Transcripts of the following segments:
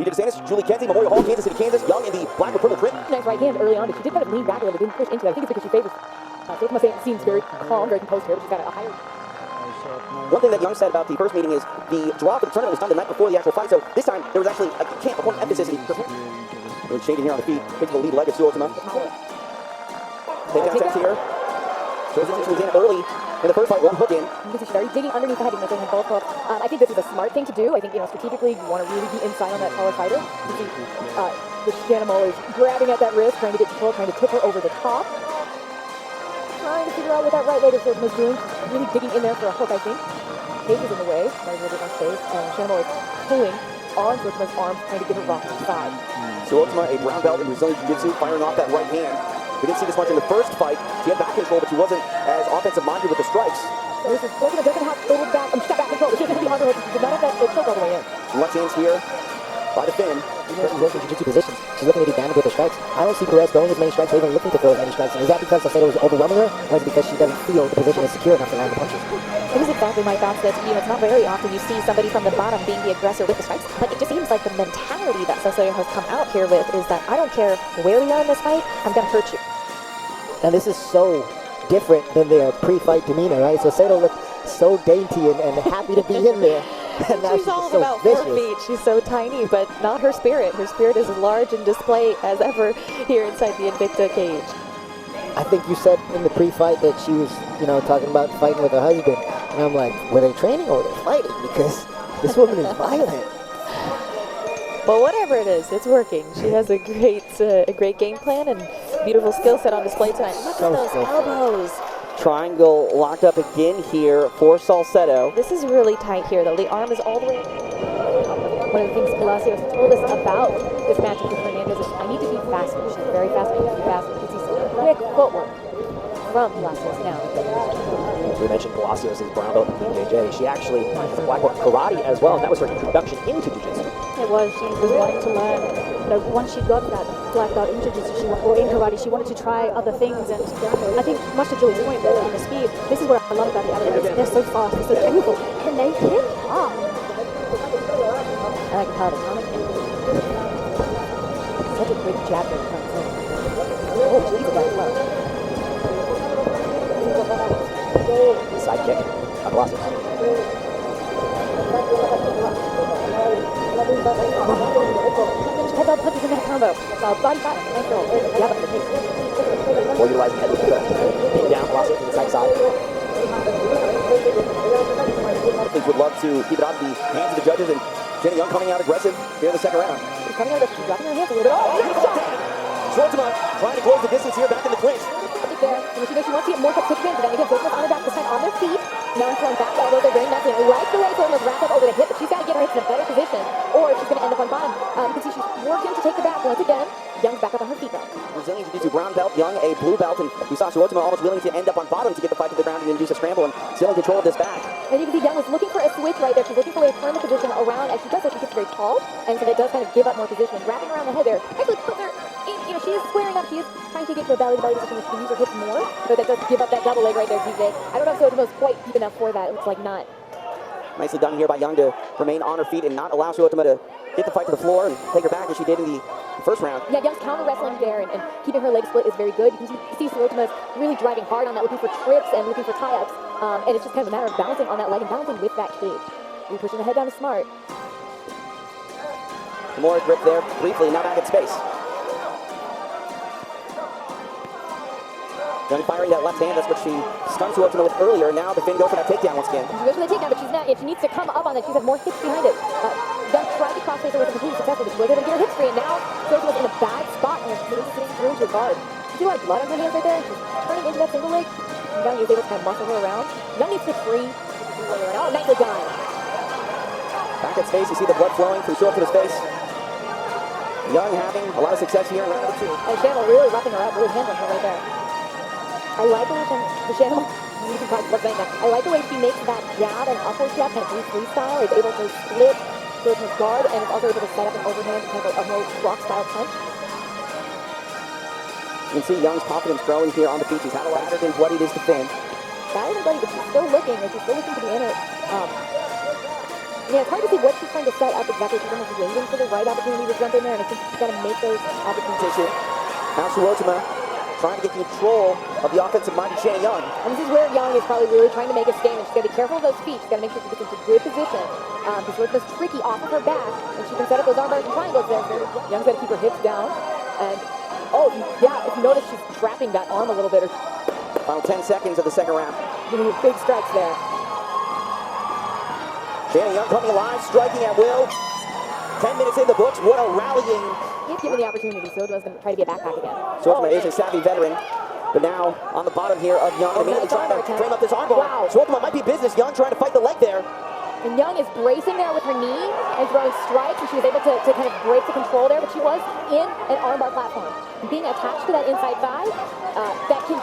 DJ DeSantis, Julie Kenzie, Memorial Hall, Kansas City, Kansas. Young in the black with purple print. Nice right hand early on, but she did kind of lean back a little bit, didn't push into it. I think it's because she favors. Seems very calm, very composed here, but she's got a higher. One thing that Young said about the first meeting is the draw for the tournament was done the night before the actual fight, so this time there was actually a camp, a point of emphasis in shading here on the feet, taking the lead leg of Sue Ultima. Takedown attempts here. Shows that she was in early in the first fight, one hook in. You can see she's already digging underneath the head, making him both hooks. I think this is a smart thing to do. I think, strategically, you want to really be inside on that taller fighter. You see, the Shanimal is grabbing at that wrist, trying to get control, trying to tip her over the top. Trying to figure out what that right leg of Sue Ultima's doing. Really digging in there for a hook, I think. Cage is in the way, not a little bit more space, and Shanimal is pulling on Sue Ultima's arms, trying to give her rock to the side. Sue Ultima, a brown belt in Brazilian Jiu-Jitsu, firing off that right hand. We didn't see this much in the first fight. She had back control, but she wasn't as offensive-minded with the strikes. So this is Ultima doesn't have total back, she's got back control. She doesn't have the hard. She did not have that choke all the way in. Left hands here by the Finn. Even though she's working jiu-jitsu positions, she's looking to do damage with her strikes. I don't see Perez throwing as many strikes or even looking to throw as many strikes. And is that because Salcedo was overwhelming her, or is it because she doesn't feel the position is secure enough to land the punches? It is exactly my thoughts that, it's not very often you see somebody from the bottom being the aggressor with the strikes, but it just seems like the mentality that Salcedo has come out here with is that I don't care where we are in this fight, I'm going to hurt you. And this is so different than their pre-fight demeanor, right? Salcedo looked so dainty and happy to be in there. And now she's all so about vicious. 4 feet. She's so tiny, but not her spirit. Her spirit is as large in display as ever here inside the Invicta cage. I think you said in the pre-fight that she was, talking about fighting with her husband. And I'm like, were they training or were they fighting? Because this woman is violent. But whatever it is, it's working. She has a great game plan and beautiful skill set on display tonight. Look at those elbows. Triangle locked up again here for Salcedo. This is really tight here, though. The arm is all the way. One of the things Palacios told us about this matchup with Hernandez is I need to be faster. She's very fast. I need to be faster. You can see some quick footwork from Palacios now. We mentioned Palacios' brown belt in BJJ. She actually has a black belt in karate as well, and that was her introduction into jiu-jitsu. It was. She was wanting to learn. Once she got that black belt in jiu-jitsu or in karate, she wanted to try other things. And I think, much to Julie's point, that on the speed, this is what I love about the athletes. They're so fast, they're so technical, and they hit hard. I like how the comic such a great jab there comes in. Oh, she's a right left. Side kick. Palacios. Head up punches in that combo. Body shot. Nice roll. Jab up the face. Or utilizing head with the pin down, Palacios from the side to side. Athletes would love to keep it out of the hands of the judges, and Jenny Young coming out aggressive here in the second round. She's coming out, she's dropping her hands a little bit. Oh, Schwartzman trying to close the distance here back in the clinch. there. And she knows she wants to get more substitution, but then again, both on her back, this time on their feet. Now I'm throwing back elbows, they're very messy. I like the way Sotoma's wrapped up over the hip, but she's got to get her hips in a better position, or she's going to end up on bottom. You can see she's working to take the back once again. Young's back up on her feet now. Brazilian Jiu-Jitsu brown belt, Young a blue belt, and we saw Suotama almost willing to end up on bottom to get the fight to the ground and induce a scramble, and still in control of this back. And you can see Young was looking for a switch right there. She's looking for a way to turn the position around. As she does that, she gets very tall, and so that does kind of give up more position. And wrapping around the head there actually puts her in, she is squaring up. She is trying to get to a belly-to-belly position where she can use her hips more, but that does give up that double leg right there, DJ. I don't know if Suotama's quite deep enough for that. It looks like not. Nicely done here by Young to remain on her feet and not allow Suotama to get the fight to the floor and take her back as she did in the first round. Yeah, Young's counter wrestling there and keeping her leg split is very good. You can see Suotama's really driving hard on that, looking for trips and looking for tie-ups. And it's just kind of a matter of balancing on that leg and balancing with that cage. Really pushing the head down is smart. More grip there briefly, now back in space. Young firing that left hand, that's what she stunned Suotama with earlier. Now the Finn goes for that takedown once again. She goes for the takedown, but she's not. She needs to come up on that. She's had more hips behind it. Young tried to cross-face her with a completely successful, but she wasn't able to get her hips free, and now Suotama's in a bad spot, and she's sitting through into her guard. You see a lot of blood on her hands right there? She's turning into that single leg. Young is able to kind of muscle her around. Young needs to free. Oh, nicely done. Back in space, you see the blood flowing from Suotama's face. Young having a lot of success here in round number 2. And Shannon really roughing her up, really handling her right there. I like the way I like the way she makes that jab and upward jab kind of freestyle. Is able to split Suotama's guard and is also able to set up an overhand kind of a more rock style punch. You can see Young's confidence growing here on the feet. She's had a lot than what it is to Finn. That isn't bloody, but she's still looking, and she's still looking to be in it. Yeah, it's hard to see what she's trying to set up exactly. She's almost waiting for the right opportunity to jump in there, and I think she's got to make those opportunities. Now Suotama trying to get control of the offensive minded Shannon Young. And this is where Young is probably really trying to make a statement. She's got to be careful of those feet. She's got to make sure she gets into good position. Because Suotama's tricky off of her back, and she can set up those arm bars and triangles there. So Young's got to keep her hips down. And, if you notice, she's trapping that arm a little bit. Final 10 seconds of the second round. Big strikes there. Shannon Young coming alive, striking at will. 10 minutes in the books. What a rallying. If given the opportunity, Suotama's going to try to be a backpack again. Suotama is a savvy veteran. But now on the bottom here of Young, immediately trying to frame up this armbar. Wow. Suotama might be business. Young trying to fight the leg there. And Young is bracing there with her knee and throwing strikes, and she was able to kind of break the control there, but she was in an armbar platform. Being attached to that inside thigh, that can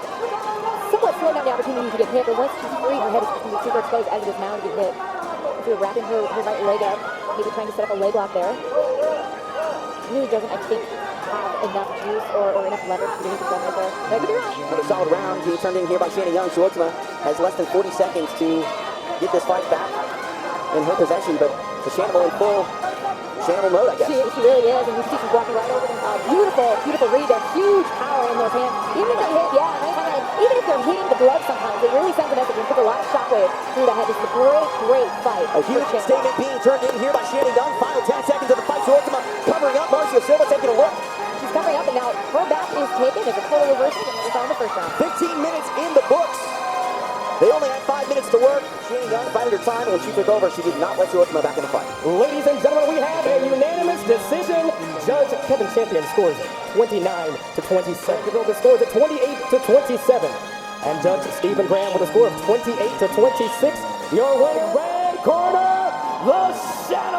somewhat slow down the opportunity to get hit, but once she's free, her head is going to be super exposed as it is now to get hit. So we're wrapping her right leg up, maybe trying to set up a leg lock there. Really doesn't, I think, have enough juice or enough leverage to do anything done right there. That could be wrong. Another solid round being turned in here by Shannon Young. Suotama has less than 40 seconds to get this fight back in her possession, but the Shanimal in full Shanimal mode, I guess. She really is, and you can see she's walking right over them. Beautiful read there. Huge power in those hands. Even if they're even if they're hitting the glove sometimes, it really sends a message and puts a lot of shockwave through the head. This is a great fight. A huge statement being turned in here by Shannon Young. Final 10 seconds of the fight. Suotama covering up. Marcia Silva taking a look. She's covering up, and now her back is taken. It's a total reversal, and we saw in the first round. 15 minutes in the books. They only had 5 minutes to work. Shannon Young found her time, and when she took over, she did not let Suotama back in the fight. Ladies and gentlemen, we have a unanimous decision. Judge Kevin Champion scores it 29-27. The score is at 28-27. And Judge Stephen Graham with a score of 28-26. Your winning red corner, the Shadow.